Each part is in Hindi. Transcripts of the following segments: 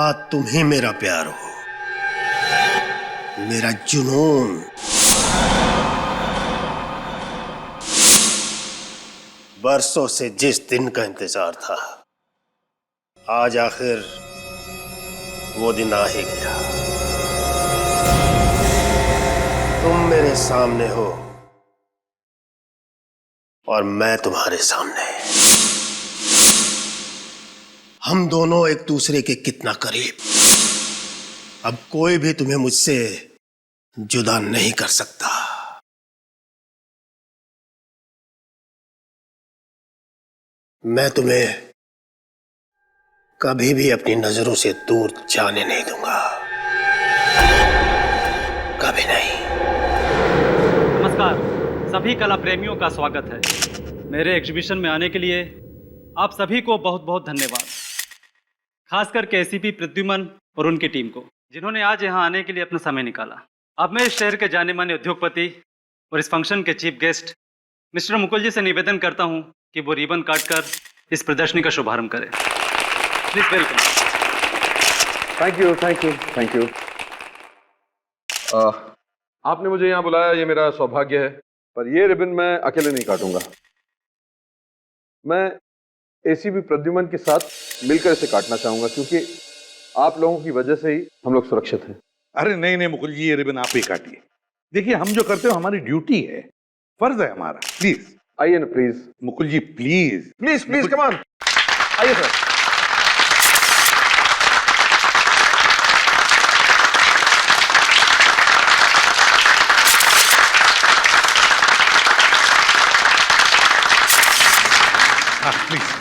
आज तुम ही मेरा प्यार हो, मेरा जुनून। बरसों से जिस दिन का इंतजार था, आज आखिर वो दिन आ ही गया। तुम मेरे सामने हो और मैं तुम्हारे सामने। हम दोनों एक दूसरे के कितना करीब। अब कोई भी तुम्हें मुझसे जुदा नहीं कर सकता। मैं तुम्हें कभी भी अपनी नजरों से दूर जाने नहीं दूंगा, कभी नहीं। नमस्कार, सभी कला प्रेमियों का स्वागत है। मेरे एग्जीबिशन में आने के लिए आप सभी को बहुत बहुत धन्यवाद। खासकर के एसीपी प्रद्युमन और उनकी टीम को, जिन्होंने आज यहाँ आने के लिए अपना समय निकाला। अब मैं इस शहर के जाने माने उद्योगपति और इस फंक्शन के चीफ गेस्ट मिस्टर मुकुल जी से निवेदन करता हूँ कि वो रिबन काटकर इस प्रदर्शनी का शुभारंभ करें। Please welcome. Thank you thank you thank you. आपने मुझे यहाँ बुलाया, ये मेरा सौभाग्य है, पर ये रिबन मैं अकेले नहीं काटूंगा। मैं एसीपी प्रद्युमन के साथ मिलकर इसे काटना चाहूंगा, क्योंकि आप लोगों की वजह से ही हम लोग सुरक्षित हैं। अरे नहीं नहीं मुकुल जी, ये रिबन आप ही काटिए। देखिए, हम जो करते हो हमारी ड्यूटी है, फर्ज है हमारा। प्लीज आइए ना, please Mukul ji, please please please come on, आइए सर। हाँ प्लीज।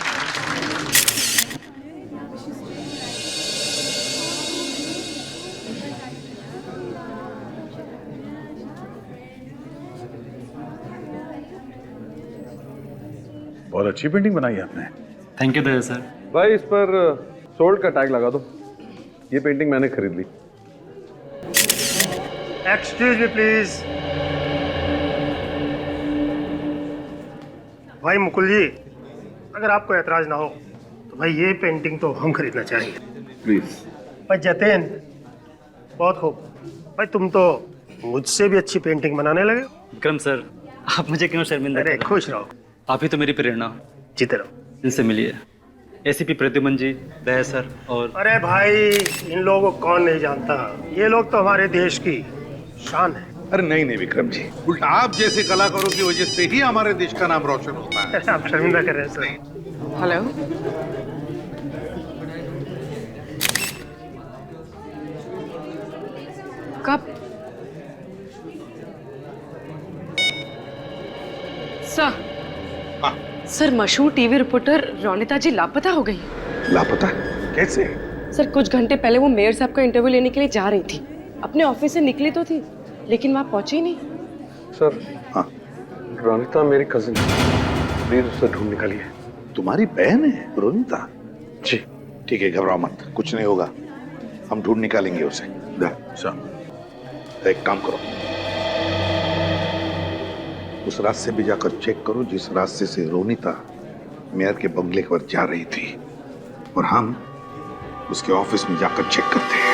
बहुत अच्छी पेंटिंग बनाई है आपने। Thank you Daya sir. भाई, इस पर सोल्ड का टैग लगा दो। ये पेंटिंग मैंने खरीद ली। Excuse me please. भाई मुकुल जी, अगर आपको ऐतराज ना हो तो भाई ये पेंटिंग तो हम खरीदना चाहेंगे। प्लीज। भाई जतेन, बहुत खूब। भाई तुम तो मुझसे भी अच्छी पेंटिंग बनाने लगे। विक्रम सर, आप मुझे क्यों शर्मिंदा अरे कर रहे हैं? खुश रहो, आप ही तो मेरी प्रेरणा हो। जीते रहो। इनसे मिलिए, एसीपी प्रद्युमन जी, दया सर और अरे भाई, इन लोगों को कौन नहीं जानता। ये लोग तो हमारे देश की शान है। अरे नहीं नहीं विक्रम जी, उल्टा आप जैसे कलाकारों की वजह से ही हमारे देश का नाम रोशन होता है। आप शर्मिंदा कर रहे हैं सर। हेलो, कब? सर, हाँ। सर मशहूर टीवी रिपोर्टर रोनिता जी लापता हो गई। लापता? कैसे? सर कुछ घंटे पहले वो मेयर साहब का इंटरव्यू लेने के लिए जा रही थी। अपने ऑफिस से निकली तो थी, लेकिन वहां पहुंची ही नहीं। सर, हाँ। रोनिता मेरी कजिन, प्लीज उसे ढूंढ निकालिए। तुम्हारी बहन है रोनिता? जी। ठीक है, घबराओ मत, कुछ नहीं होगा, हम ढूंढ निकालेंगे उसे। एक काम करो, उस रास्ते भी जाकर चेक करो जिस रास्ते से रोनिता मेयर के बंगले पर जा रही थी, और हम उसके ऑफिस में जाकर चेक करते हैं।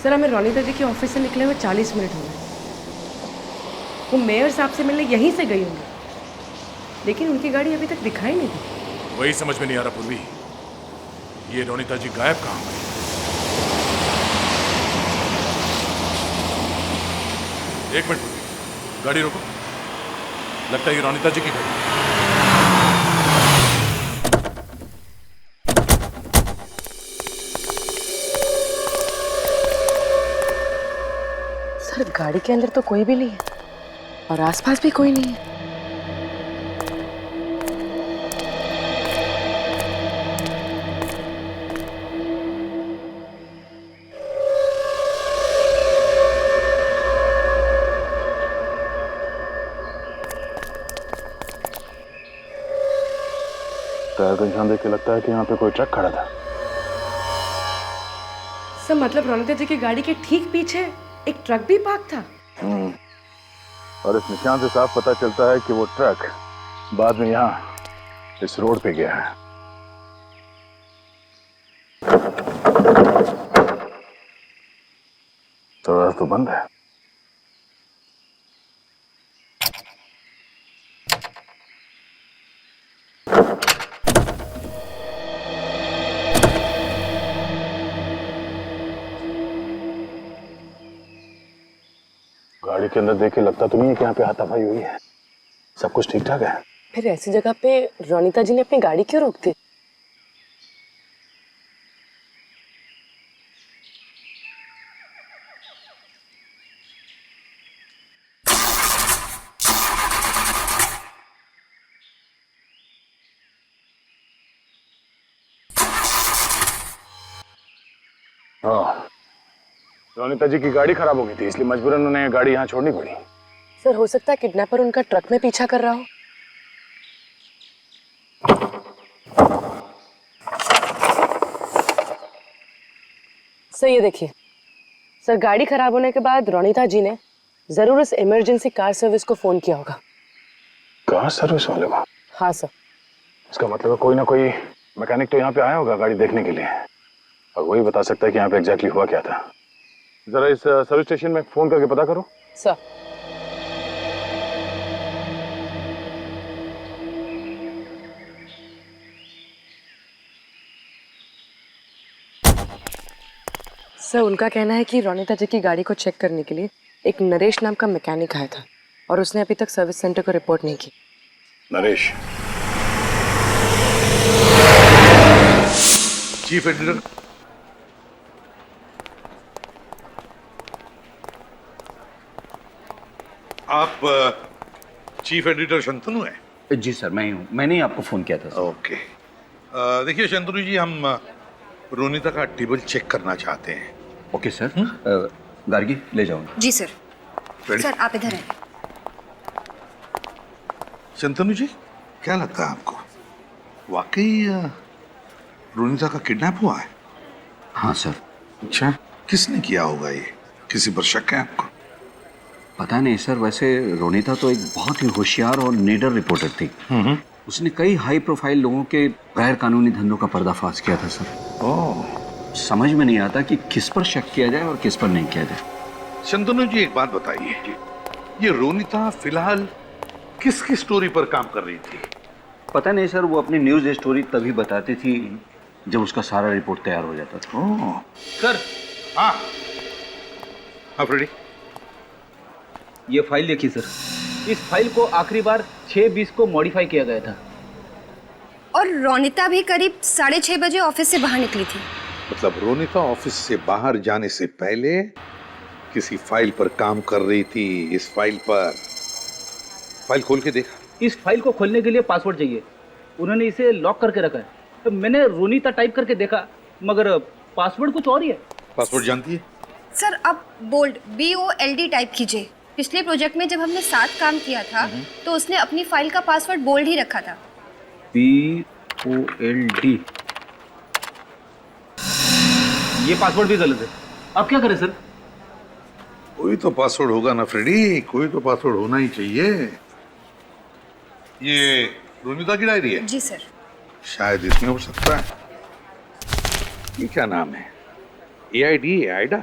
सर हमें रोनिता जी के ऑफिस से निकले हुए 40 मिनट हो गए। वो मेयर साहब से मिलने यहीं से गई होंगी, लेकिन उनकी गाड़ी अभी तक दिखाई नहीं दी। वही समझ में नहीं आ रहा पूर्वी, ये रोनिता जी गायब कहाँ हुई? एक मिनट पूर्वी, गाड़ी रोको। लगता है ये रोनिता जी की गाड़ी है। सर गाड़ी के अंदर तो कोई भी नहीं है और आसपास भी कोई नहीं है। टायर का निशान देख के लगता है कि यहाँ पे कोई ट्रक खड़ा था। सर मतलब रोनिता जी की गाड़ी के ठीक पीछे एक ट्रक भी पार्क था। और इस निशान से साफ पता चलता है कि वो ट्रक बाद में यहाँ इस रोड पे गया है। दरवाजा तो बंद है। गाड़ी के अंदर देख के लगता तो नहीं है कि यहाँ पे हाथापाई हुई है। सब कुछ ठीक ठाक है। फिर ऐसी जगह पे रोनिता जी ने अपनी गाड़ी क्यों रोक दी? हाँ, रोनिता जी की गाड़ी खराब हो गई थी, इसलिए मजबूरन उन्हें गाड़ी यहाँ छोड़नी पड़ी। सर, हो सकता है किडनैपर उनका ट्रक में पीछा कर रहा हो। सर ये देखिए, सर गाड़ी खराब होने के बाद रोनिता जी ने जरूर इस इमरजेंसी कार सर्विस को फोन किया होगा। कार सर्विस वाले को? हाँ सर। इसका मतलब कोई ना कोई मैकेनिक तो यहाँ पे आया होगा गाड़ी देखने के लिए, और वही बता सकता है कि यहाँ पे एग्जैक्टली हुआ क्या था। जरा इस सर्विस स्टेशन में फोन करके पता करो। सर। सर, उनका कहना है कि रोनिता जी की गाड़ी को चेक करने के लिए एक नरेश नाम का मैकेनिक आया था और उसने अभी तक सर्विस सेंटर को रिपोर्ट नहीं की। नरेश? चीफ एडिटर, आप चीफ एडिटर शंतनु हैं? जी सर, मैं ही हूँ। मैंने ही आपको फ़ोन किया था सर। ओके। देखिए शंतनु जी, हम रोनिता का टेबल चेक करना चाहते हैं। Okay sir. गार्गी ले जाओ। जी सर। Ready? सर आप इधर हैं। शंतनु जी, क्या लगता है आपको, वाकई रोनिता का किडनैप हुआ है? हाँ सर। अच्छा, किसने किया होगा ये? किसी पर शक है आपको? पता नहीं सर, वैसे रोनिता तो एक बहुत ही होशियार और निडर रिपोर्टर थी। उसने कई हाई प्रोफाइल लोगों के गैर कानूनी धंधों का पर्दाफाश किया था सर। ओह, समझ में नहीं आता कि किस पर शक किया जाए और किस पर नहीं किया जाए। शंतनु जी एक बात बताइए, ये रोनिता फिलहाल किसकी स्टोरी पर काम कर रही थी? पता नहीं सर, वो अपनी न्यूज़ स्टोरी तभी बताती थी जब उसका सारा रिपोर्ट तैयार हो जाता था। ओह, सर, हाँ हाँ फ्रेडी, ये फाइल देखिए सर। इस फाइल को आखिरी बार 6:20 को मॉडिफाई किया गया था। और रोनिता भी करीब 6:30 बजे ऑफिस से बाहर निकली थी। मतलब रोनिता ऑफिस से बाहर जाने से पहले किसी फाइल पर काम कर रही थी। इस फाइल पर, फाइल खोल के देखा? इस फाइल को खोलने के लिए पासवर्ड चाहिए। उन्होंने इसे लॉक करके रखा है। तो मैंने रोनिता टाइप करके देखा, मगर पासवर्ड कुछ और ही है। पासवर्ड जानती है? सर आप बोल्ड BOLD टाइप कीजिए। पिछले प्रोजेक्ट में जब हमने साथ काम किया था तो उसने अपनी फाइल का पासवर्ड बोल्ड ही रखा था। BOLD। ये पासवर्ड भी गलत है। अब क्या करें सर? कोई तो पासवर्ड होगा ना फ्रेडी, कोई तो पासवर्ड होना ही चाहिए। ये रोनिता की डायरी है? जी सर। शायद इसमें हो सकता है। ये क्या नाम है? AID, Aida?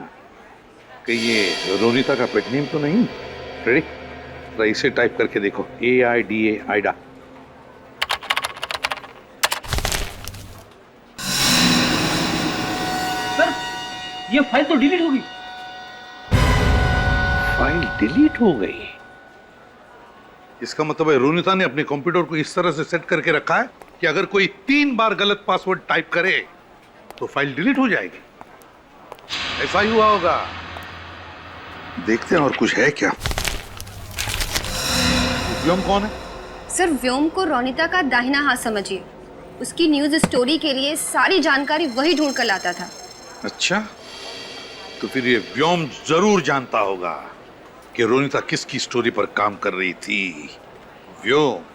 कि ये रोनिता का पेट नेम तो नहीं? फ्रेडी, जरा इसे टाइप करके देखो, AIDA, आइडा। सर, ये फाइल तो डिलीट हो गई। फाइल डिलीट हो गई? इसका मतलब है रोनिता ने अपने कंप्यूटर को इस तरह से सेट करके रखा है कि अगर कोई 3 बार गलत पासवर्ड टाइप करे तो फाइल डिलीट हो जाएगी। ऐसा ही हुआ होगा। देखते हैं और कुछ है क्या। व्योम कौन है? सर व्योम को रोनिता का दाहिना हाथ समझिए। उसकी न्यूज स्टोरी के लिए सारी जानकारी वही ढूंढ कर लाता था। अच्छा, तो फिर ये व्योम जरूर जानता होगा कि रोनिता किसकी स्टोरी पर काम कर रही थी। व्योम।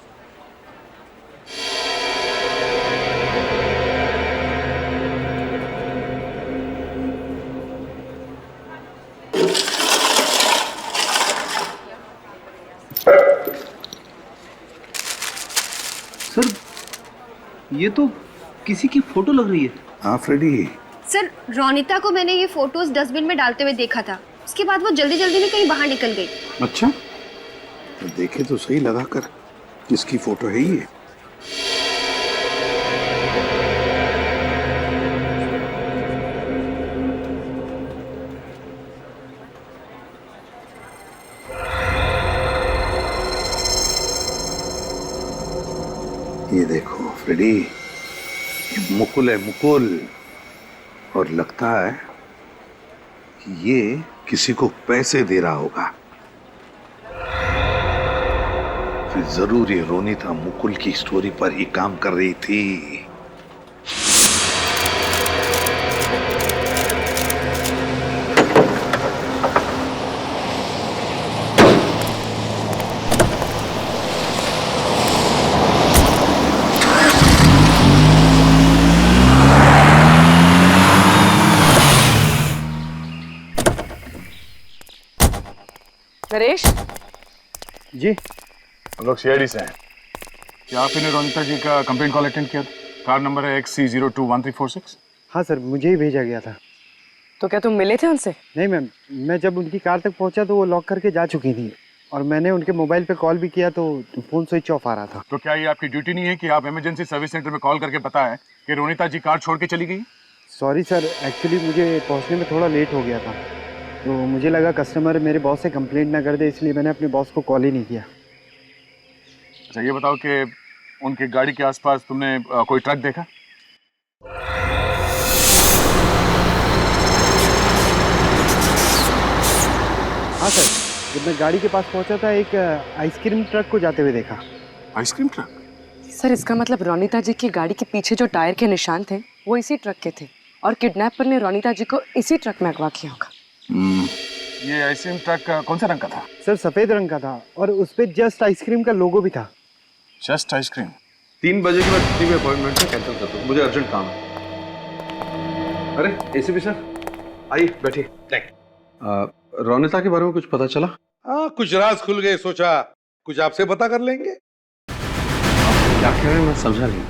सर ये तो किसी की फोटो लग रही है। हाँ फ्रेडी, सर रोनिता को मैंने ये फोटोज डस्टबिन में डालते हुए देखा था। उसके बाद वो जल्दी जल्दी में कहीं बाहर निकल गई। अच्छा तो देखे तो सही लगा कर किसकी फोटो है ये। ये देखो फ्रेडी, ये मुकुल है, मुकुल। और लगता है कि ये किसी को पैसे दे रहा होगा। फिर जरूर ये रोनिता मुकुल की स्टोरी पर ही काम कर रही थी। नरेश, जी, हम लोग सीआईडी से हैं। क्या आप ने रोनिता जी का कंप्लेंट कॉल अटेंड किया था? कार नंबर है XC021346। हाँ सर, मुझे ही भेजा गया था। तो क्या तुम मिले थे उनसे? नहीं मैम, मैं जब उनकी कार तक पहुंचा तो वो लॉक करके जा चुकी थी और मैंने उनके मोबाइल पे कॉल भी किया तो फ़ोन स्विच ऑफ आ रहा था। तो क्या ये आपकी ड्यूटी नहीं है कि आप इमरजेंसी सर्विस सेंटर में कॉल करके बताएं कि रोनिता जी कार छोड़ के चली गई? सॉरी सर, एक्चुअली मुझे पहुंचने में थोड़ा लेट हो गया था, तो मुझे लगा कस्टमर मेरे बॉस से कंप्लेंट ना कर दे, इसलिए मैंने अपने बॉस को कॉल ही नहीं किया। अच्छा ये बताओ कि उनकी गाड़ी के आसपास तुमने कोई ट्रक देखा? हाँ सर, जब मैं गाड़ी के पास पहुंचा था एक आइसक्रीम ट्रक को जाते हुए देखा। Ice cream truck? सर इसका मतलब रोनिता जी की गाड़ी के पीछे जो टायर के निशान थे वो इसी ट्रक के थे और किडनैपर ने रोनिता जी को इसी ट्रक में अगवा किया होगा। ये आइसक्रीम ट्रक कौन सा रंग का था? सर सफ़ेद रंग का था और उस पर जस्ट आइसक्रीम का लोगो भी था। Just ice cream? 3 बजे के बाद किसी भी अपॉइंटमेंट में कैंसिल कर दो, मुझे अर्जेंट काम है। अरे एसीपी सर, आइए बैठिए। रोनिता के बारे में कुछ पता चला? हाँ, कुछ राज खुल गए, सोचा कुछ आपसे पता कर लेंगे। क्या कह रहे हैं, मैं समझा नहीं।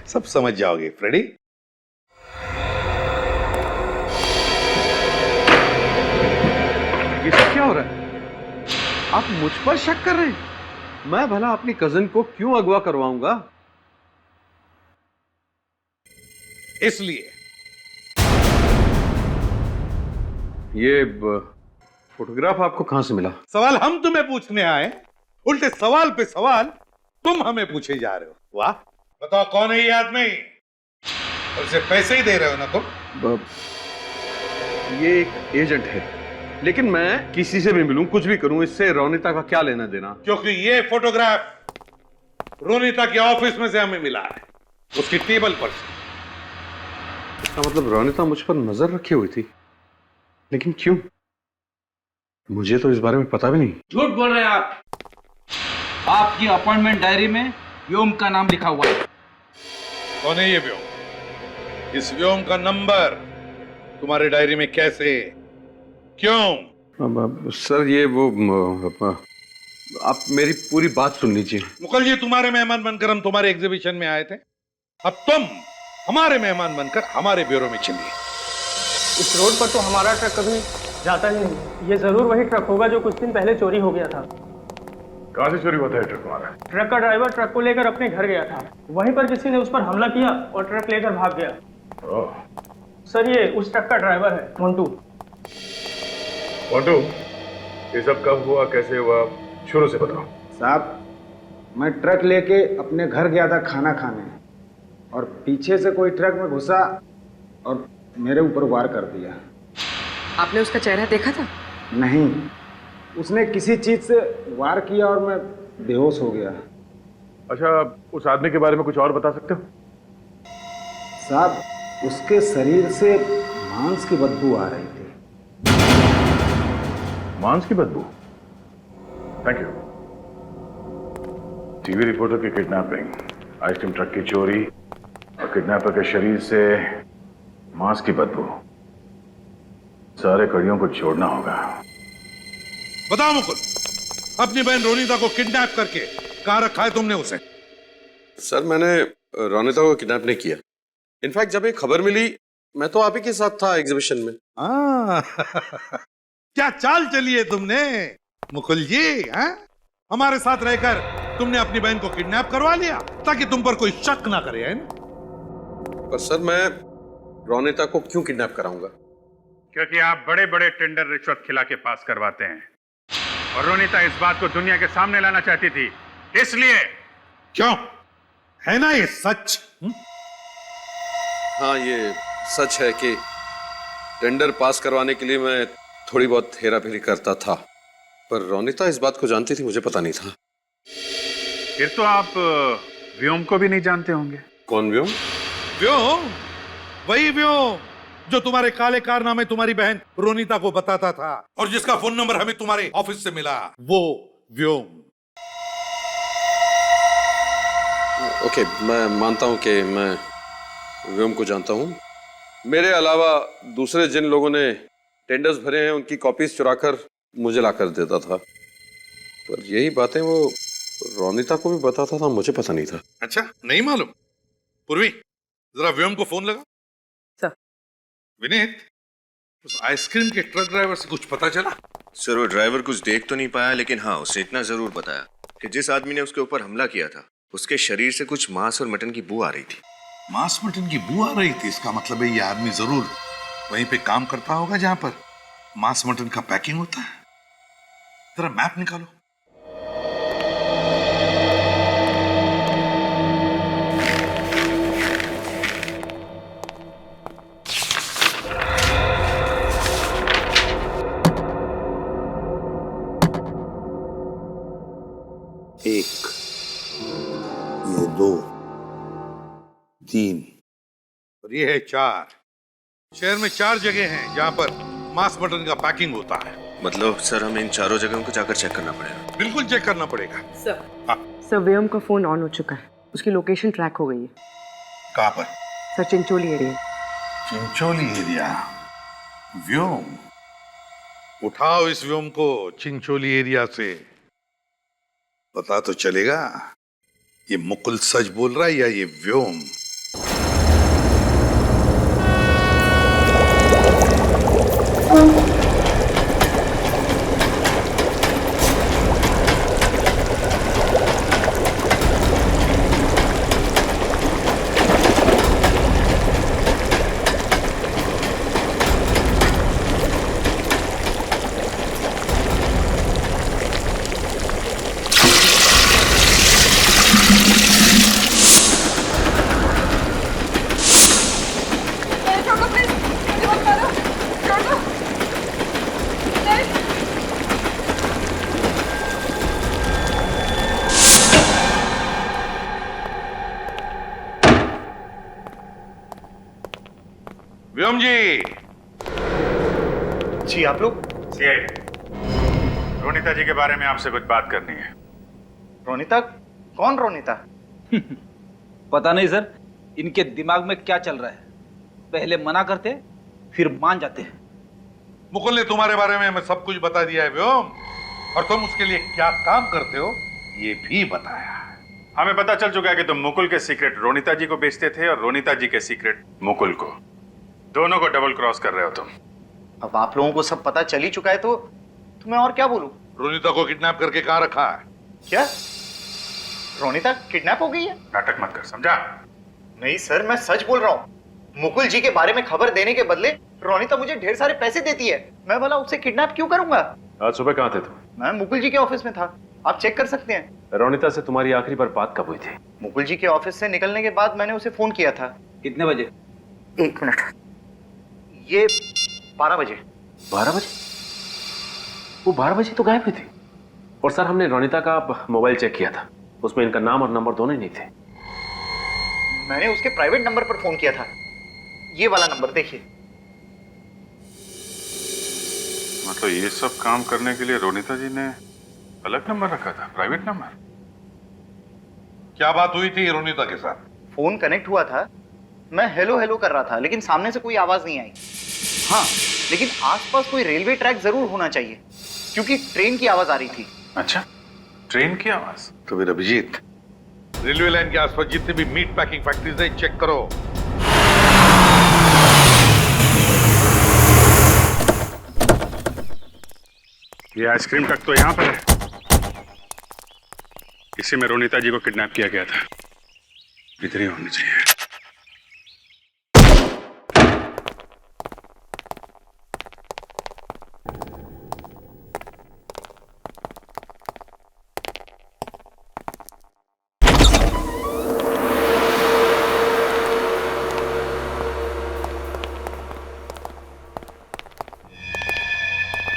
सब समझ जाओगे फ्रेडी। ये सब क्या हो रहा है? आप मुझ पर शक कर रहे हैं? मैं भला अपनी कजन को क्यों अगवा करवाऊंगा? इसलिए ये फोटोग्राफ आपको कहां से मिला? सवाल हम तुम्हें पूछने आए, उल्टे सवाल पे सवाल तुम हमें पूछे जा रहे हो। वाह, बताओ कौन है ये आदमी? और उसे पैसे ही दे रहे हो ना तुम? ये एक एजेंट है, लेकिन मैं किसी से भी मिलूं, कुछ भी करूं, इससे रोनिता का क्या लेना देना? क्योंकि ये फोटोग्राफ रोनिता के ऑफिस में से हमें मिला है, उसकी टेबल पर से। इसका मतलब रोनिता मुझ पर नजर रखी हुई थी, लेकिन क्यों? मुझे तो इस बारे में पता भी नहीं। झूठ बोल रहे हैं आप। आपकी अपॉइंटमेंट डायरी में व्योम का नाम लिखा हुआ है। कौन है ये व्योम? इस व्योम का नंबर तुम्हारे डायरी में कैसे? क्यों? सर ये वो आप मेरी पूरी बात सुन लीजिए। मुकुल जी, तुम्हारे मेहमान बनकर हम तुम्हारे एग्जीबिशन में आए थे, अब तुम हमारे मेहमान बनकर हमारे ब्यूरो में चलिए। इस रोड पर तो हमारा ट्रक कभी जाता ही नहीं। ये जरूर वही ट्रक होगा जो कुछ दिन पहले चोरी हो गया था। कहां से चोरी हुआ था ट्रक हमारा? ट्रक का ड्राइवर ट्रक को लेकर अपने घर गया था, वहीं पर किसी ने उस पर हमला किया और ट्रक लेकर भाग गया। सर ये उस ट्रक का ड्राइवर है, मोंटू। मोंटू, ये सब कब हुआ, कैसे हुआ, शुरू से बताओ। साहब, मैं ट्रक लेके अपने घर गया था खाना खाने और पीछे से कोई ट्रक में घुसा और मेरे ऊपर वार कर दिया। आपने उसका चेहरा देखा था? नहीं, उसने किसी चीज से वार किया और मैं बेहोश हो गया। अच्छा, उस आदमी के बारे में कुछ और बता सकते हो? साहब, उसके शरीर से मांस की बदबू आ रही थी। मांस की बदबू? Thank you. टीवी रिपोर्टर की किडनैपिंग, आइसक्रीम ट्रक की चोरी और किडनैपर के शरीर से मांस की बदबू, सारे कड़ियों को जोड़ना होगा। बताओ मुकुल, अपनी बहन रोनिता को किडनैप करके कहां रखा है तुमने उसे? सर मैंने रोनिता को किडनैप नहीं किया। इनफैक्ट जब ये खबर मिली मैं तो आप ही के साथ था एग्जीबिशन में। क्या चाल चली है तुमने मुकुल जी? हमारे साथ रहकर तुमने अपनी बहन को किडनैप करवा लिया ताकि तुम पर कोई शक ना करे, है ना? पर सर मैं रोनिता को क्यों किडनैप कराऊंगा? क्योंकि आप बड़े बड़े टेंडर रिश्वत खिला के पास करवाते हैं और रोनिता इस बात को दुनिया के सामने लाना चाहती थी, इसलिए। क्यों? है ना ये सच? हाँ ये सच है कि टेंडर पास करवाने के लिए मैं थोड़ी बहुत हेरा फेरी करता था, पर रोनिता इस बात को जानती थी, मुझे पता नहीं था। फिर तो आप व्योम को भी नहीं जानते होंगे। कौन व्योम? व्योम, वही व्योम जो तुम्हारे काले कारनामे तुम्हारी बहन रोनिता को बताता था और जिसका फोन नंबर हमें तुम्हारे ऑफिस से मिला, वो व्योम। ओके, मैं मानता हूं कि मैं व्योम को जानता हूं। मेरे अलावा दूसरे जिन लोगों ने टेंडर्स भरे हैं उनकी कॉपीज चुराकर मुझे लाकर देता था, पर यही बातें वो रोनिता को भी बताता था, मुझे पता नहीं था। अच्छा, नहीं मालूम? पूर्वी, जरा व्योम को फोन लगा। सर। विनीत, उस आइसक्रीम के ट्रक ड्राइवर से कुछ पता चला? सर वो ड्राइवर कुछ देख तो नहीं पाया, लेकिन हाँ उसने इतना जरूर बताया कि जिस आदमी ने उसके ऊपर हमला किया था उसके शरीर से कुछ मांस और मटन की बू आ रही थी। मांस मटन की बू आ रही थी? इसका मतलब है ये आदमी जरूर वहीं पे काम करता होगा जहां पर मांस मटन का पैकिंग होता है। जरा मैप निकालो। एक, ये 2, 3 और ये है 4। शहर में 4 जगह हैं जहां पर मांस मटन का पैकिंग होता है। मतलब सर हमें इन चारों जगहों को जाकर चेक करना पड़ेगा। बिल्कुल चेक करना पड़ेगा। सर व्योम का फोन ऑन हो चुका है, उसकी लोकेशन ट्रैक हो गई है। कहां पर? Sir Chincholi area. Chincholi area? Vyom? उठाओ इस व्योम को चिंचोली एरिया से, पता तो चलेगा ये मुकुल सच बोल रहा है या ये व्योम। व्योम जी। जी आप लोग? सीआईडी। रोनिता जी के बारे में आपसे कुछ बात करनी है। रोनिता? कौन रोनिता? पता नहीं सर, इनके दिमाग में क्या चल रहा है, पहले मना करते फिर मान जाते हैं। मुकुल ने तुम्हारे बारे में हमें सब कुछ बता दिया है व्योम, और तुम उसके लिए क्या काम करते हो ये भी बताया। हमें पता चल चुका है कि तुम मुकुल के सीक्रेट रोनिता जी को बेचते थे और रोनिता जी के सीक्रेट मुकुल को, दोनों को डबल क्रॉस कर रहे हो तुम। अब आप लोगों को सब पता चल ही चुका है तो मैं और क्या बोलूं? रोनिता को किडनैप करके कहां रखा है? क्या रोनिता किडनैप हो गई है? नाटक मत कर, समझा? नहीं सर, मैं सच बोल रहा हूँ। मुकुल जी के बारे में खबर देने के बदले रोनिता मुझे ढेर सारे पैसे देती है। मैं भला उससे किडनैप क्यों करूंगा? आज सुबह कहाँ थे तुम? मैं मुकुल जी के ऑफिस में था, आप चेक कर सकते हैं। रोनिता से तुम्हारी आखिरी बार बात कब हुई थी? मुकुल जी के ऑफिस से निकलने के बाद मैंने उसे फोन किया था। कितने बजे? 1 मिनट, ये 12 बजे। 12 बजे? वो 12 बजे तो गायब हुई थी। और सर हमने रोनिता का मोबाइल चेक किया था, उसमें इनका नाम और नंबर दोनों ही नहीं थे। मैंने उसके प्राइवेट नंबर पर फोन किया था, ये वाला नंबर देखिए। मतलब ये सब काम करने के लिए रोनिता जी ने अलग नंबर रखा था, प्राइवेट नंबर? क्या बात हुई थी रोनिता के साथ? फोन कनेक्ट हुआ था, मैं हेलो हेलो कर रहा था, लेकिन सामने से कोई आवाज नहीं आई। हाँ, लेकिन आसपास कोई रेलवे ट्रैक जरूर होना चाहिए, क्योंकि ट्रेन की आवाज आ रही थी। अच्छा, ट्रेन की आवाज? तो फिर अभिजीत, रेलवे लाइन के आसपास जितने भी मीट पैकिंग फैक्ट्रीज है चेक करो। ये आइसक्रीम ट्रक तो यहाँ पर है। इसी में रोनिता जी को किडनैप किया गया था। इधर ही होनी चाहिए।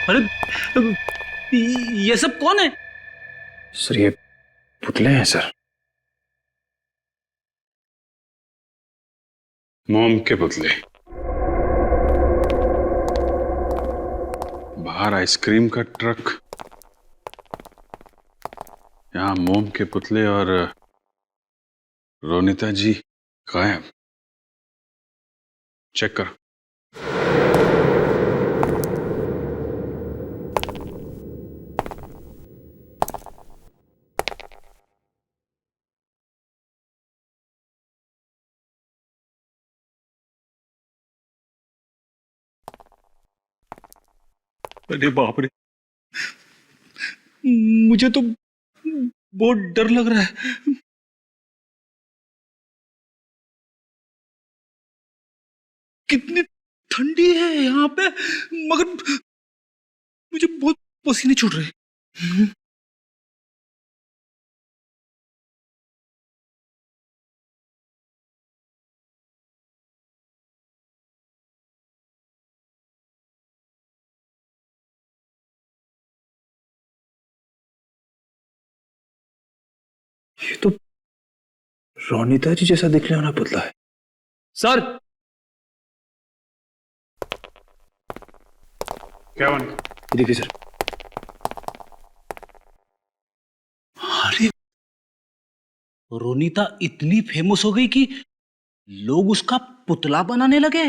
अरे ये सब कौन है? सर ये पुतले हैं सर। मोम के पुतले। बाहर आइसक्रीम का ट्रक, यहां मोम के पुतले और रोनिता जी गायब। चेक कर। अरे बाप रे, मुझे तो बहुत डर लग रहा है। कितनी ठंडी है यहाँ पे, मगर मुझे बहुत पसीने छूट रहे हैं। ये तो रोनिता जी जैसा दिखने वाला पुतला है। सर, क्या बन? देखिए सर। अरे रोनिता इतनी फेमस हो गई कि लोग उसका पुतला बनाने लगे।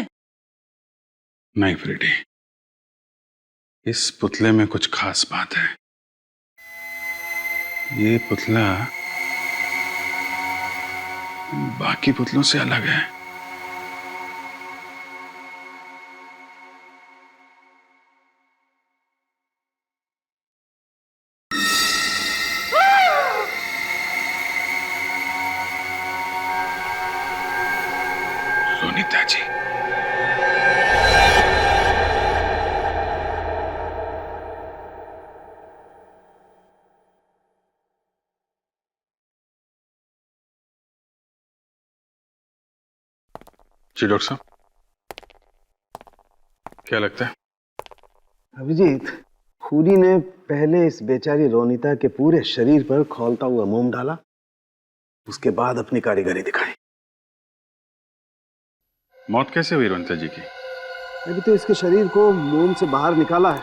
नहीं फ्रेडी, इस पुतले में कुछ खास बात है। ये पुतला बाकी पुतलों से अलग है। रोनिता जी, जी डॉक्टर साहब, क्या लगता है? अभिजीत, खूनी ने पहले इस बेचारी रोनिता के पूरे शरीर पर खौलता हुआ मोम डाला, उसके बाद अपनी कारीगरी दिखाई। मौत कैसे हुई रोनिता जी की? अभी तो इसके शरीर को मोम से बाहर निकाला है।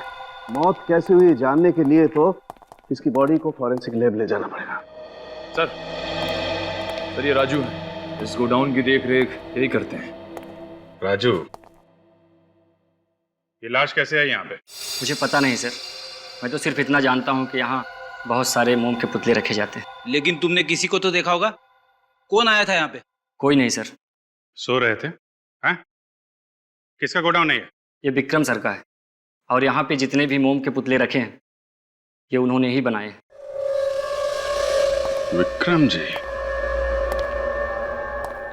मौत कैसे हुई जानने के लिए तो इसकी बॉडी को फॉरेंसिक लैब ले जाना पड़ेगा। सर ये राजू है, इस गोडाउन की देख रेख यही करते हैं। राजू, ये लाश कैसे है यहाँ पे? मुझे पता नहीं सर, मैं तो सिर्फ इतना जानता हूँ कि यहाँ बहुत सारे मोम के पुतले रखे जाते हैं। लेकिन तुमने किसी को तो देखा होगा। कौन आया था यहाँ पे? कोई नहीं सर। सो रहे थे? हैं? किसका गोडाउन है ये? ये विक्रम सर का है, और यहाँ पे जितने भी मोम के पुतले रखे हैं ये उन्होंने ही बनाए हैं। विक्रम जी,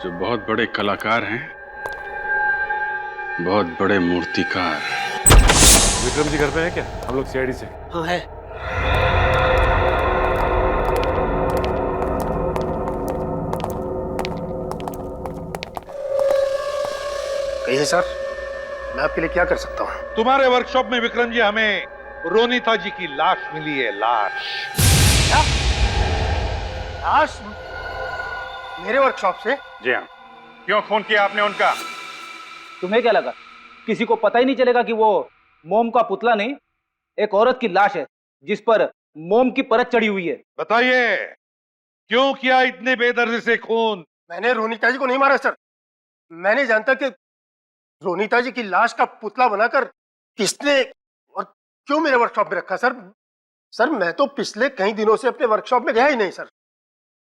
जो बहुत बड़े कलाकार हैं, बहुत बड़े मूर्तिकार। विक्रम जी घर पे है क्या? हम लोग सीआईडी से। हाँ है। कहिए सर, मैं आपके लिए क्या कर सकता हूँ? तुम्हारे वर्कशॉप में विक्रम जी हमें रोनिता जी की लाश मिली है। लाश? क्या? लाश मेरे वर्कशॉप से? जी हाँ। क्यों फोन किया आपने उनका? तुम्हें क्या लगा किसी को पता ही नहीं चलेगा कि वो मोम का पुतला नहीं, एक औरत की लाश है जिस पर मोम की परत चढ़ी हुई है? बताइए, क्यों किया इतने बेदर्दी से खून? मैंने रोनिता जी को नहीं मारा सर। मैंने जानता कि रोनिता जी की लाश का पुतला बनाकर किसने और क्यों मेरे वर्कशॉप में रखा सर। सर मैं तो पिछले कई दिनों से अपने वर्कशॉप में गया ही नहीं सर।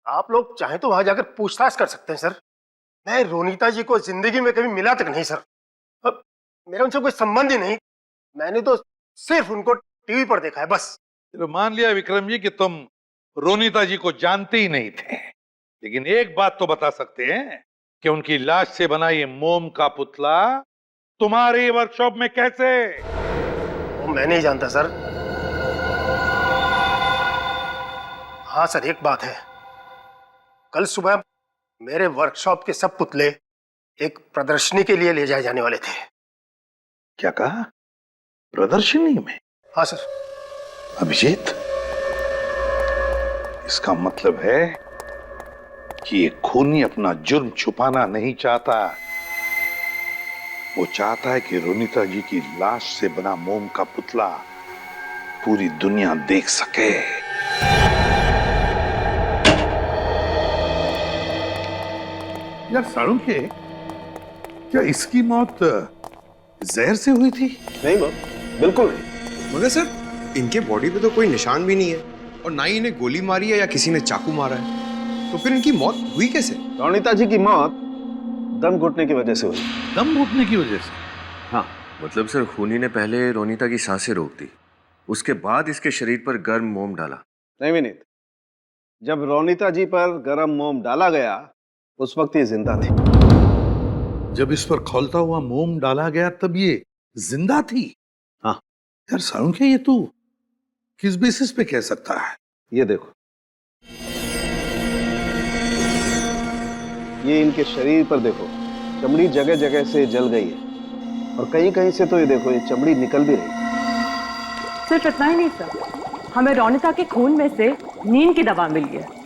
आप लोग चाहें तो वहां जाकर पूछताछ कर सकते हैं सर। मैं रोनीता जी को जिंदगी में कभी मिला तक नहीं सर। अब मेरा उनसे कोई संबंध ही नहीं। मैंने तो सिर्फ उनको टीवी पर देखा है बस। चलो मान लिया विक्रम जी कि तुम रोनीता जी को जानते ही नहीं थे, लेकिन एक बात तो बता सकते हैं कि उनकी लाश से बना ये मोम का पुतला तुम्हारे वर्कशॉप में कैसे? वो मैं नहीं जानता सर। हाँ सर, एक बात है, कल सुबह मेरे वर्कशॉप के सब पुतले एक प्रदर्शनी के लिए ले जाए जाने वाले थे। क्या कहा? प्रदर्शनी में? हाँ सर। अभिजीत, इसका मतलब है कि ये खूनी अपना जुर्म छुपाना नहीं चाहता। वो चाहता है कि रोनीता जी की लाश से बना मोम का पुतला पूरी दुनिया देख सके। यार साळुंखे, क्या इसकी मौत जहर से हुई थी? नहीं बाप, बिल्कुल नहीं। मगर सर, इनके बॉडी पे तो कोई निशान भी नहीं है और ना ही इन्हें गोली मारी है या किसी ने चाकू मारा है, तो फिर इनकी मौत हुई कैसे? रोनीता जी की मौत दम घुटने की वजह से हुई। दम घुटने की वजह से? हाँ, मतलब सर खूनी ने पहले रोनीता की सांसें रोक दी, उसके बाद इसके शरीर पर गर्म मोम डाला। नहीं विनीत, जब रोनीता जी पर गर्म मोम डाला गया उस वक्त ये जिंदा थी। जब इस पर खौलता हुआ मोम डाला गया तब ये जिंदा थी? हाँ। यार साळुंखे, ये तू किस बेसिस पे कह सकता है? ये देखो, ये इनके शरीर पर देखो, चमड़ी जगह जगह से जल गई है और कहीं कहीं से तो ये देखो, ये चमड़ी निकल भी रही है। सिर्फ इतना ही नहीं सर, हमें रोनीता के खून में से नींद की दवा मिली है।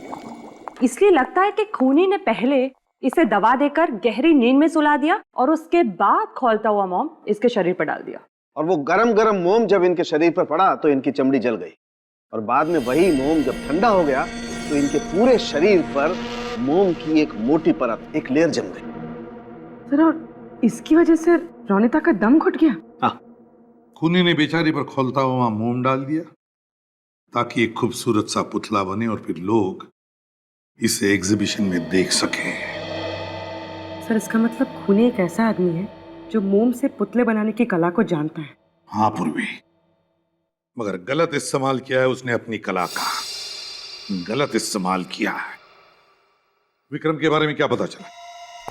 इसलिए लगता है कि खूनी ने पहले इसे दवा देकर गहरी नींद में सुला दिया और उसके बाद खौलता हुआ मोम इसके शरीर पर डाल दिया। और वो गरम गरम मोम जब इनके शरीर पर पड़ा तो इनकी चमड़ी जल गई और बाद में वही मोम जब ठंडा हो गया तो इनके पूरे शरीर पर मोम की एक मोटी परत, एक लेयर जम गई। सर, और इसकी वजह से रोनीता का दम घुट गया? हाँ। खूनी ने बेचारी पर खौलता हुआ मोम डाल दिया ताकि एक खूबसूरत सा पुतला बने और फिर लोग इसे एग्जीबिशन में देख सकें। सर, इसका मतलब खूनी एक ऐसा आदमी है जो मोम से पुतले बनाने की कला को जानता है। हाँ पूर्वी, मगर गलत इस्तेमाल किया है उसने अपनी कला का, गलत इस्तेमाल किया है। विक्रम के बारे में क्या पता चला?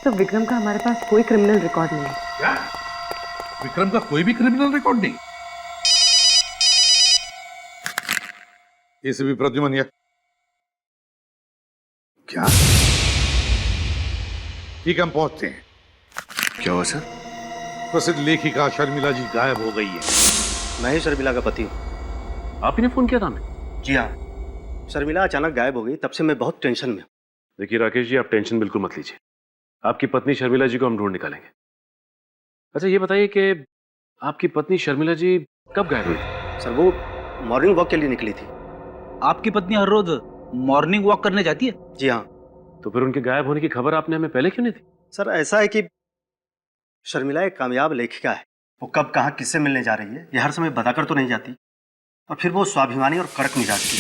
तो विक्रम का हमारे पास कोई क्रिमिनल रिकॉर्ड नहीं है। क्या? विक्रम का कोई भी क्रिमिनल रिकॉर्ड नहीं? एसीपी प्रद्युमन, या क्या? ठीक, हम पहुंचते हैं। क्या हुआ सर? प्रसिद्ध लेखिका शर्मिला जी गायब हो गई है। मैं ही शर्मिला का पति हूँ। आप ही ने फोन किया था हमें? जी हाँ, शर्मिला अचानक गायब हो गई, तब से मैं बहुत टेंशन में हूँ। देखिए राकेश जी, आप टेंशन बिल्कुल मत लीजिए, आपकी पत्नी शर्मिला जी को हम ढूंढ निकालेंगे। अच्छा ये बताइए कि आपकी पत्नी शर्मिला जी कब गायब हुई थी? सर, वो मॉर्निंग वॉक के लिए निकली थी। आपकी पत्नी हर रोज मॉर्निंग वॉक करने जाती है? जी हाँ। तो फिर उनके गायब होने की खबर आपने हमें पहले क्यों नहीं दी? सर, ऐसा है कि शर्मिला एक कामयाब लेखिका है। वो कब कहाँ किससे मिलने जा रही है ये हर समय बताकर तो नहीं जाती, और फिर वो स्वाभिमानी और कड़क मिजाज की।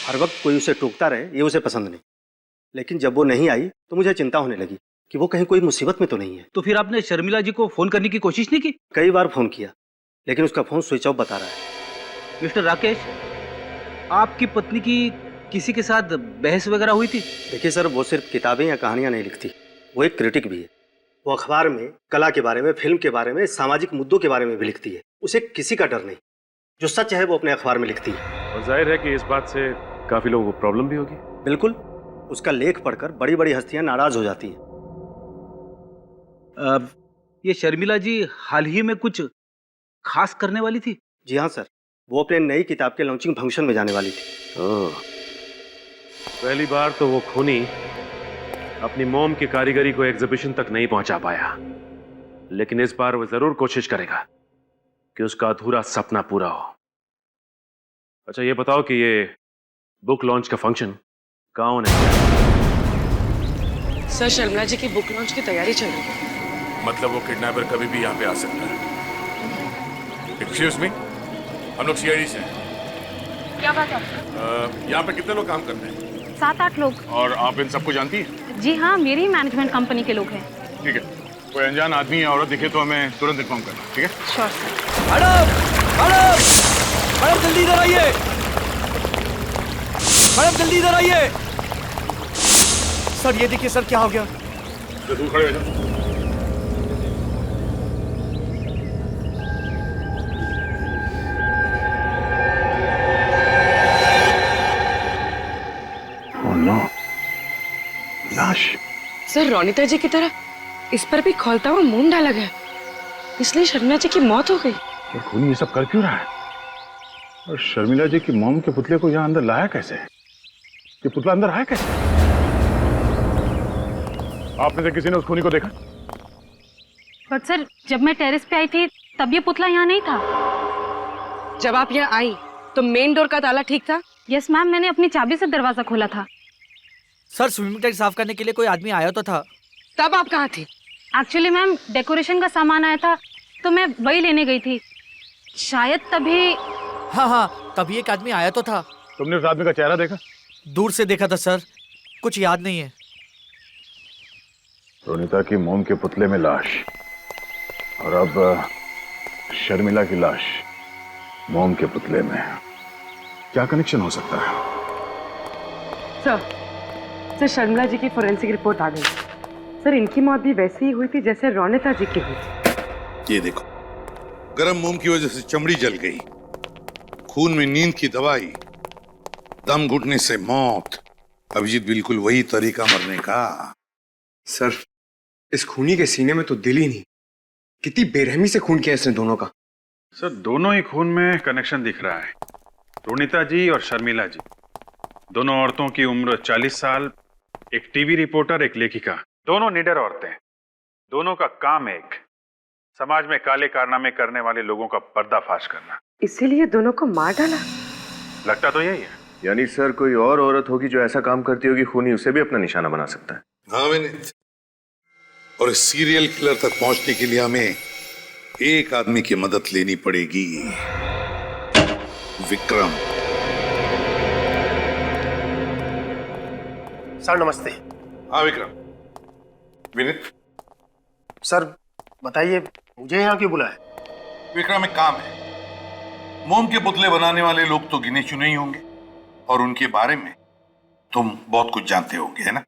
हर वक्त कोई उसे टोकता रहे ये उसे पसंद नहीं। लेकिन जब वो नहीं आई तो मुझे चिंता होने लगी कि वो कहीं कोई मुसीबत में तो नहीं है। तो फिर आपने शर्मिला जी को फोन करने की कोशिश नहीं की? कई बार फोन किया लेकिन उसका फोन स्विच ऑफ बता रहा है। मिस्टर राकेश, आपकी पत्नी की किसी के साथ बहस वगैरह हुई थी? देखिए सर, वो सिर्फ किताबें या कहानियां नहीं लिखती, वो एक क्रिटिक भी है। वो अखबार में कला के बारे में, फिल्म के बारे में, सामाजिक मुद्दों के बारे में भी लिखती है। उसे किसी का डर नहीं, जो सच है वो अपने अखबार में लिखती है। और जाहिर है कि इस बात से काफी लोगों को प्रॉब्लम भी होगी। बिल्कुल, उसका लेख पढ़कर बड़ी बड़ी हस्तियां नाराज हो जाती हैं। ये शर्मिला जी हाल ही में कुछ खास करने वाली थी? जी हाँ सर, वो अपने नई किताब के लॉन्चिंग फंक्शन में जाने वाली थी। पहली बार तो वो खूनी अपनी मोम की कारीगरी को एग्जीबिशन तक नहीं पहुंचा पाया, लेकिन इस बार वो जरूर कोशिश करेगा कि उसका अधूरा सपना पूरा हो। अच्छा ये बताओ कि ये बुक लॉन्च का फंक्शन कहाँ होने वाला है? सर, शर्मिला जी की बुक लॉन्च की तैयारी चल रही है। मतलब वो किडनैपर कभी भी यहाँ पे आ सकता है। एक्सक्यूज मी, हम लोग सीआईडी से हैं। क्या बात है? यहाँ पे कितने लोग काम करते हैं? 7-8 लोग। और आप इन सबको जानती हैं? जी हाँ, मेरी मैनेजमेंट कंपनी के लोग हैं। ठीक है, कोई अनजान आदमी या औरत दिखे तो हमें तुरंत इन्फॉर्म करना, ठीक है? Sure sir. Madam, madam, madam जल्दी इधर आइए। मैडम जल्दी इधर आइए। सर ये देखिए सर, क्या हो गया? तू खड़े हो जा। लाश। सर रोनिता जी की तरह इस पर भी खौलता हुआ मोम डाला गया, इसलिए शर्मिला जी की मौत हो गई। ये खून ये सब कर क्यों रहा है? और शर्मिला जी की मोम के पुतले को यहाँ अंदर लाया कैसे? ये पुतला अंदर आया कैसे? आप में से किसी ने उस खूनी को देखा? बट सर, जब मैं टेरेस पे आई थी तब ये पुतला यहाँ नहीं था। जब आप यहाँ आई तो मेन डोर का ताला ठीक था? यस मैम, मैंने अपनी चाबी से दरवाजा खोला था। सर स्विमिंग टैंक साफ करने के लिए कोई आदमी आया तो था। तब आप कहाँ थी? एक्चुअली मैम, डेकोरेशन का सामान आया था तो मैं वही लेने गई थी, शायद तभी। हाँ, तभी एक आदमी आया तो था। तुमने उस आदमी का चेहरा देखा? दूर से देखा था सर, कुछ याद नहीं है। रोनिता की मोम के पुतले में लाश, और अब शर्मिला की लाश मोम के पुतले में। क्या कनेक्शन हो सकता है? सर शर्मिला जी की फोरेंसिक रिपोर्ट आ गई। सर इनकी मौत भी वैसे ही हुई थी जैसे रोनिता जी की हुई थी। ये देखो, गर्म मोम की वजह से चमड़ी जल गई, खून में नींद की दवाई, दम घुटने से मौत। अभिजीत, बिल्कुल वही तरीका मरने का। सर इस खूनी के सीने में तो दिल ही नहीं। कितनी बेरहमी से खून किया इसने दोनों का। सर दोनों ही खून में कनेक्शन दिख रहा है। रोनिता जी और शर्मिला जी, दोनों औरतों की उम्र 40 साल, एक टीवी रिपोर्टर, एक लेखिका, दोनों निडर औरतें। दोनों का काम एक, समाज में काले कारनामे करने वाले लोगों का पर्दाफाश करना। इसीलिए दोनों को मार डाला? लगता तो यही है। यानी सर कोई और औरत होगी जो ऐसा काम करती होगी, खूनी उसे भी अपना निशाना बना सकता है। हाँ विनीत, और इस सीरियल किलर तक पहुंचने के लिए हमें एक आदमी की मदद लेनी पड़ेगी, विक्रम। सर नमस्ते। हाँ विक्रम। विनीत। सर बताइए, मुझे यहाँ क्यों बुलाया? विक्रम, एक काम है। मोम के पुतले बनाने वाले लोग तो गिने चुने ही होंगे, और उनके बारे में तुम बहुत कुछ जानते होगे, है ना?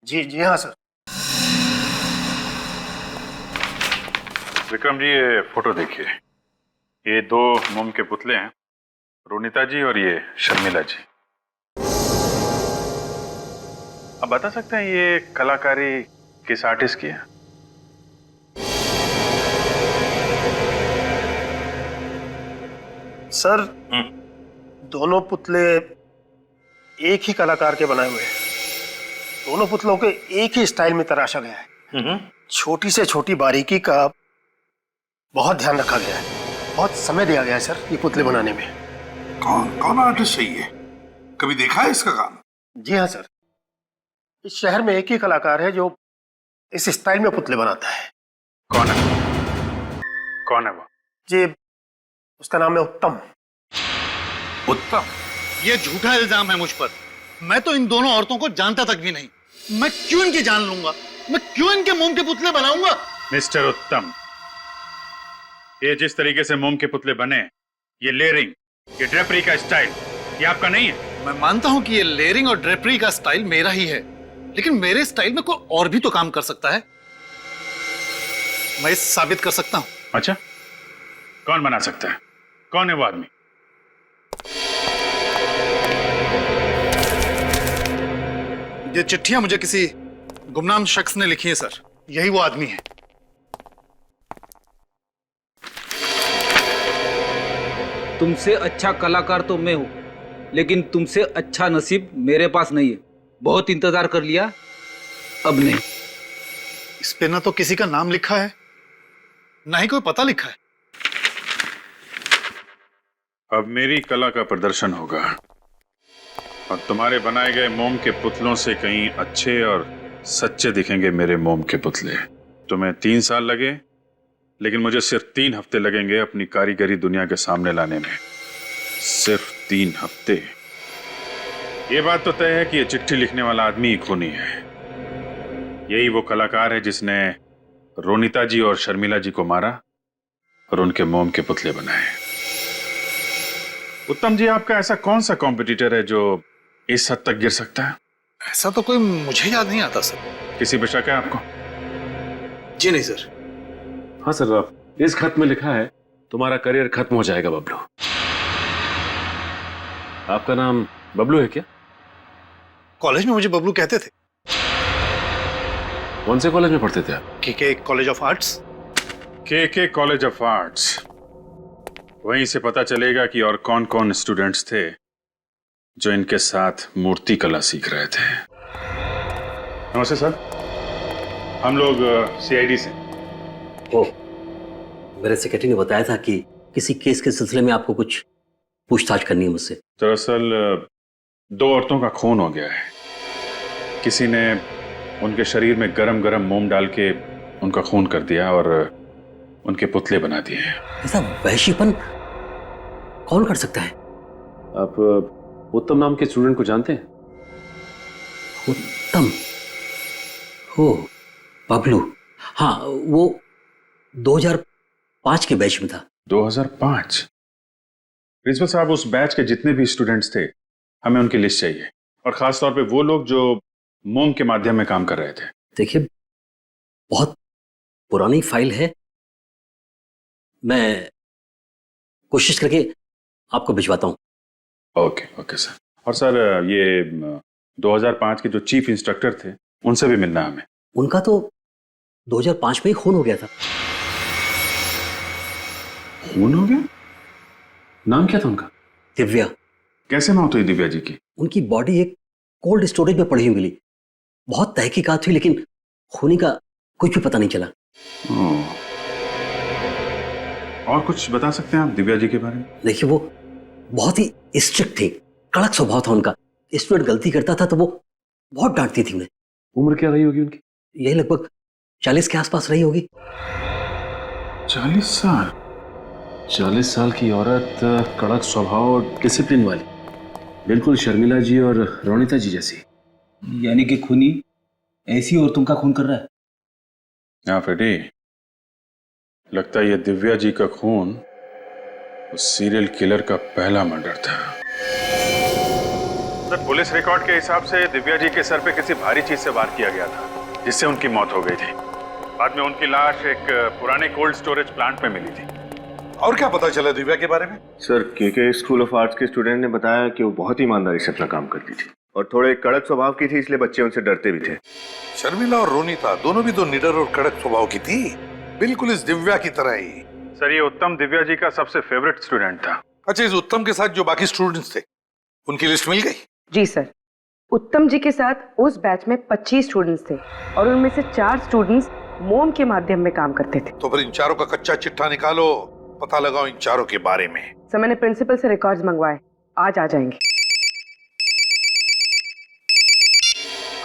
जी हाँ सर। विक्रम जी, ये फोटो देखिए। ये दो मोम के पुतले हैं, रोनिता जी और ये शर्मिला जी। अब बता सकते हैं ये कलाकारी किस आर्टिस्ट की है? सर दोनों पुतले एक ही कलाकार के बनाए हुए हैं। दोनों पुतलों के एक ही स्टाइल में तराशा गया है। छोटी से छोटी बारीकी का बहुत ध्यान रखा गया है। बहुत समय दिया गया है सर ये पुतले बनाने में। कौन आर्टिस्ट है ये? कभी देखा है इसका काम? जी हाँ सर, इस शहर में एक ही कलाकार है जो इस स्टाइल में पुतले बनाता है। कौन है? कौन है वो? जी, उसका नाम है उत्तम। उत्तम? ये झूठा इल्जाम है मुझ पर। मैं तो इन दोनों औरतों को जानता तक भी नहीं। मैं क्यों इनकी जान लूंगा? मैं क्यों इनके मोम के पुतले बनाऊंगा? मिस्टर उत्तम, ये जिस तरीके से मोम के पुतले बने, ये लेयरिंग, ये ड्रेपरी का स्टाइल, ये आपका नहीं है। मैं मानता हूं कि ये लेयरिंग और ड्रेपरी का स्टाइल मेरा ही है, लेकिन मेरे स्टाइल में कोई और भी तो काम कर सकता है। मैं इसे साबित कर सकता हूं। अच्छा, कौन बना सकता है? कौन है वो आदमी? ये चिट्ठियां मुझे किसी गुमनाम शख्स ने लिखी है सर। यही वो आदमी है। तुमसे अच्छा कलाकार तो मैं हूं, लेकिन तुमसे अच्छा नसीब मेरे पास नहीं है। बहुत इंतजार कर लिया, अब नहीं। इस पे ना तो किसी का नाम लिखा है, ना ही कोई पता लिखा है। अब मेरी कला का प्रदर्शन होगा, और तुम्हारे बनाए गए मोम के पुतलों से कहीं अच्छे और सच्चे दिखेंगे मेरे मोम के पुतले। तुम्हें 3 साल लगे, लेकिन मुझे सिर्फ 3 हफ्ते लगेंगे अपनी कारीगरी दुनिया के सामने लाने में। सिर्फ 3 हफ्ते। ये बात तो तय है कि ये चिट्ठी लिखने वाला आदमी ही खूनी है। यही वो कलाकार है जिसने रोनिता जी और शर्मिला जी को मारा और उनके मोम के पुतले बनाए। उत्तम जी, आपका ऐसा कौन सा कॉम्पिटिटर है जो इस हद तक गिर सकता है? ऐसा तो कोई मुझे याद नहीं आता सर। किसी पे शक है आपको? जी नहीं सर। हाँ सर, इस खत में लिखा है तुम्हारा करियर खत्म हो जाएगा बबलू। आपका नाम बबलू है क्या? कॉलेज में मुझे बबलू कहते थे। कौन से कॉलेज में पढ़ते थे आप? के कॉलेज ऑफ आर्ट्स। के कॉलेज ऑफ आर्ट्स। वहीं से पता चलेगा कि और कौन कौन स्टूडेंट्स थे जो इनके साथ मूर्ति कला सीख रहे थे। नमस्ते सर, हम लोग सीआईडी से। ओह, मेरे सेक्रेटरी ने बताया था कि किसी केस के सिलसिले में आपको कुछ पूछताछ करनी है मुझसे। दरअसल 2 औरतों का खून हो गया है। किसी ने उनके शरीर में गरम गरम मोम डाल के उनका खून कर दिया और उनके पुतले बना दिए हैं। ऐसा वहशीपन कौन कर सकता है? आप उत्तम नाम के स्टूडेंट को जानते हैं? उत्तम? हो, बबलू। हाँ, वो 2005 के बैच में था। 2005? प्रिंसिपल साहब, उस बैच के जितने भी स्टूडेंट्स थे हमें उनकी लिस्ट चाहिए, और खास तौर पे वो लोग जो मोम के माध्यम में काम कर रहे थे। देखिए, बहुत पुरानी फाइल है, मैं कोशिश करके आपको भिजवाता हूं। Okay sir. और सर, ये 2005 के जो चीफ इंस्ट्रक्टर थे उनसे भी मिलना है हमें। उनका तो 2005 में ही खून हो गया था। खून हो गया? नाम क्या था उनका? दिव्या। कैसे मौत हुई दिव्या जी की? उनकी बॉडी एक कोल्ड स्टोरेज में पड़ी हुई मिली। बहुत तहकीकात हुई लेकिन खूनी का कुछ भी पता नहीं चला। और कुछ बता सकते हैं आप दिव्या जी के बारे में? देखिए, वो बहुत ही स्ट्रिक्ट थे, कड़क स्वभाव था उनका। स्टूडेंट गलती करता था तो वो बहुत डांटती थी उन्हें। उम्र क्या रही होगी उनकी? यही लगभग 40 के आसपास रही होगी। 40 साल? 40 साल की औरत, कड़क स्वभाव और डिसिप्लिन वाली, बिल्कुल शर्मिला जी और रोनिता जी जैसी। यानी कि खूनी ऐसी औरतों का खून कर रहा है? हाँ फ्रेडी, लगता है ये दिव्या जी का खून उस सीरियल किलर का पहला मर्डर था। सर, पुलिस रिकॉर्ड के हिसाब से दिव्या जी के सर पे किसी भारी चीज से वार किया गया था, जिससे उनकी मौत हो गई थी। बाद में उनकी लाश एक पुराने कोल्ड स्टोरेज प्लांट में मिली थी। और क्या पता चला दिव्या के बारे में? सर, के स्कूल ऑफ आर्ट्स के स्टूडेंट ने बताया कि वो बहुत ईमानदारी से अपना काम करती थी और थोड़े कड़क स्वभाव की थी, इसलिए बच्चे उनसे डरते भी थे। शर्मिला और रोनिता दोनों भी तो निडर और कड़क स्वभाव की थी, बिल्कुल इस दिव्या की तरह ही। सर, ये उत्तम दिव्या जी का सबसे फेवरेट स्टूडेंट था। अच्छा, इस उत्तम के साथ जो बाकी स्टूडेंट्स थे उनकी लिस्ट मिल गई? जी सर, उत्तम जी के साथ उस बैच में 25 स्टूडेंट्स थे और उनमें से 4 स्टूडेंट्स मोम के माध्यम में काम करते थे। तो फिर इन चारों का कच्चा चिट्ठा निकालो, पता लगाओ इन चारों के बारे में। सर, मैंने प्रिंसिपल से रिकॉर्ड्स मंगवाए, आज आ जाएंगे।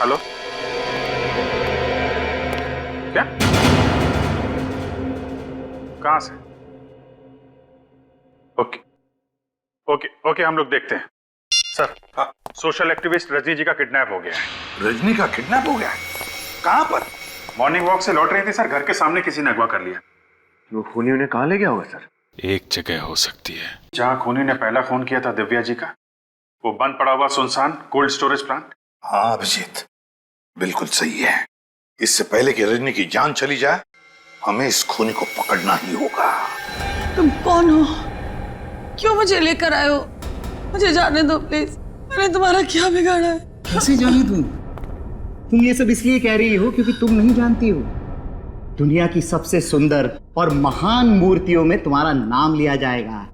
हेलो, क्या? कहां से? ओके, हम लोग देखते हैं। सर, हाँ, सोशल एक्टिविस्ट रजनी जी का किडनैप हो गया है। रजनी का किडनैप हो गया? कहां पर? मॉर्निंग वॉक से लौट रही थी सर, घर के सामने किसी ने अगवा कर लिया। वो खूनी उन्हें कहां ले गया होगा सर? एक जगह हो सकती है जहां खूनी ने पहला खून किया था दिव्या जी का, वो बंद पड़ा हुआ सुनसान कोल्ड स्टोरेज प्लांट। हाँ अभिजीत, बिल्कुल सही है। इससे पहले कि रजनी की जान चली जाए, हमें इस खूनी को पकड़ना ही होगा। तुम कौन हो? क्यों मुझे लेकर आए हो? मुझे जाने दो प्लीज। मैंने तुम्हारा क्या बिगाड़ा है? कैसे जाने दूं? तुम ये सब इसलिए कह रही हो क्योंकि तुम नहीं जानती हो, दुनिया की सबसे सुंदर और महान मूर्तियों में तुम्हारा नाम लिया जाएगा।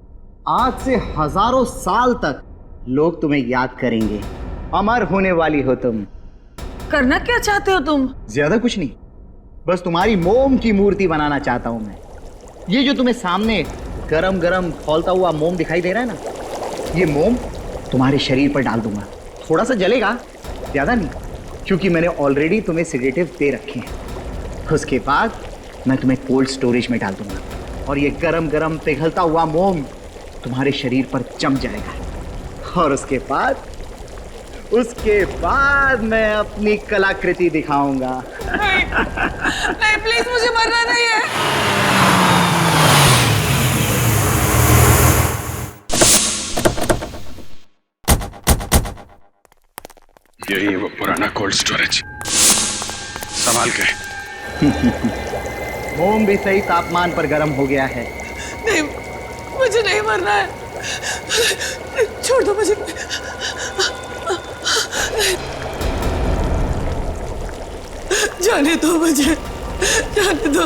आज से हजारों साल तक लोग तुम्हें याद करेंगे। अमर होने वाली हो तुम। करना क्या चाहते हो तुम? ज्यादा कुछ नहीं, बस तुम्हारी मोम की मूर्ति बनाना चाहता हूं मैं। ये जो तुम्हें सामने गरम गरम खौलता हुआ मोम दिखाई दे रहा है ना, ये मोम तुम्हारे शरीर पर डाल दूंगा। थोड़ा सा जलेगा, ज्यादा नहीं, क्योंकि मैंने ऑलरेडी तुम्हें सेडेटिव दे रखे हैं। उसके बाद मैं तुम्हें कोल्ड स्टोरेज में डाल दूंगा और ये गरम गरम पिघलता हुआ मोम तुम्हारे शरीर पर जम जाएगा। और उसके बाद मैं अपनी कलाकृति दिखाऊंगा। नहीं प्लीज, मुझे मरना नहीं है। यही है वो पुराना कोल्ड स्टोरेज, संभाल के। मोम भी सही तापमान पर गर्म हो गया है। नहीं, मुझे नहीं मरना है, छोड़ दो मुझे। जाने दो मुझे, जाने दो।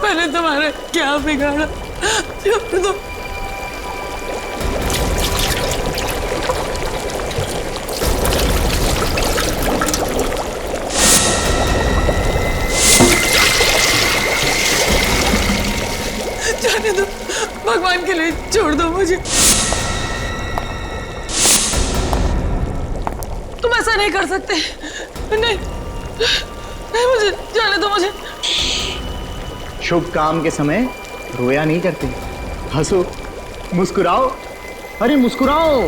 मैंने तुम्हारा क्या बिगाड़ा, छोड़ दो। जाने दो, भगवान के लिए छोड़ दो मुझे। तुम ऐसा नहीं कर सकते। नहीं, नहीं, मुझे जाने दो मुझे। शुभ काम के समय रोया नहीं करते, हंसो, मुस्कुराओ। अरे मुस्कुराओ,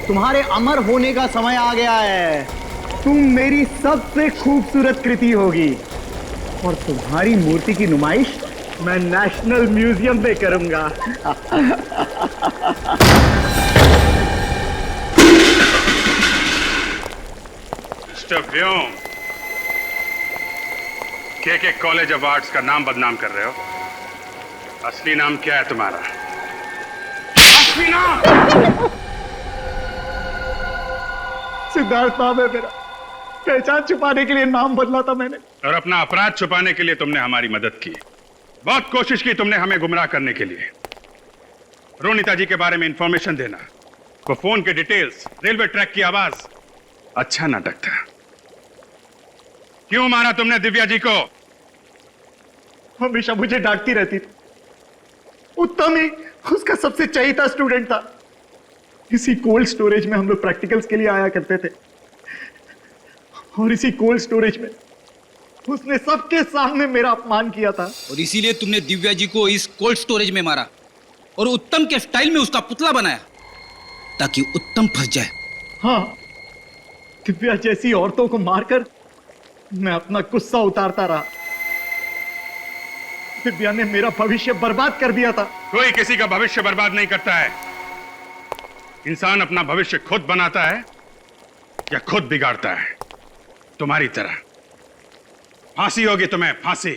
तुम्हारे अमर होने का समय आ गया है। तुम मेरी सबसे खूबसूरत कृति होगी और तुम्हारी मूर्ति की नुमाइश मैं नेशनल म्यूजियम में करूंगा। मिस्टर व्योम, के कॉलेज ऑफ आर्ट्स का नाम बदनाम कर रहे हो। असली नाम क्या है तुम्हारा? असली नाम? सिद्धार्थ नाम है मेरा। पहचान छुपाने के लिए नाम बदला था मैंने। और अपना अपराध छुपाने के लिए तुमने हमारी मदद की। बहुत कोशिश की तुमने हमें गुमराह करने के लिए, रोनिता जी के बारे में इंफॉर्मेशन देना, वो फोन के डिटेल्स, रेलवे ट्रैक की आवाज। अच्छा नाटक था। क्यों मारा तुमने दिव्या जी को? हमेशा मुझे डांटती रहती थी। उत्तम ही उसका सबसे चहेता स्टूडेंट था। इसी कोल्ड स्टोरेज में हम लोग प्रैक्टिकल्स के लिए आया करते थे और इसी कोल्ड स्टोरेज में उसने सबके सामने मेरा अपमान किया था। और इसीलिए तुमने दिव्या जी को इस कोल्ड स्टोरेज में मारा और उत्तम के स्टाइल में उसका पुतला बनाया ताकि उत्तम फंस जाए। हाँ, दिव्या जैसी औरतों को मारकर मैं अपना गुस्सा उतारता रहा। दिव्या ने मेरा भविष्य बर्बाद कर दिया था। कोई किसी का भविष्य बर्बाद नहीं करता है। इंसान अपना भविष्य खुद बनाता है या खुद बिगाड़ता है। तुम्हारी तरह। फांसी होगी तुम्हें, फांसी।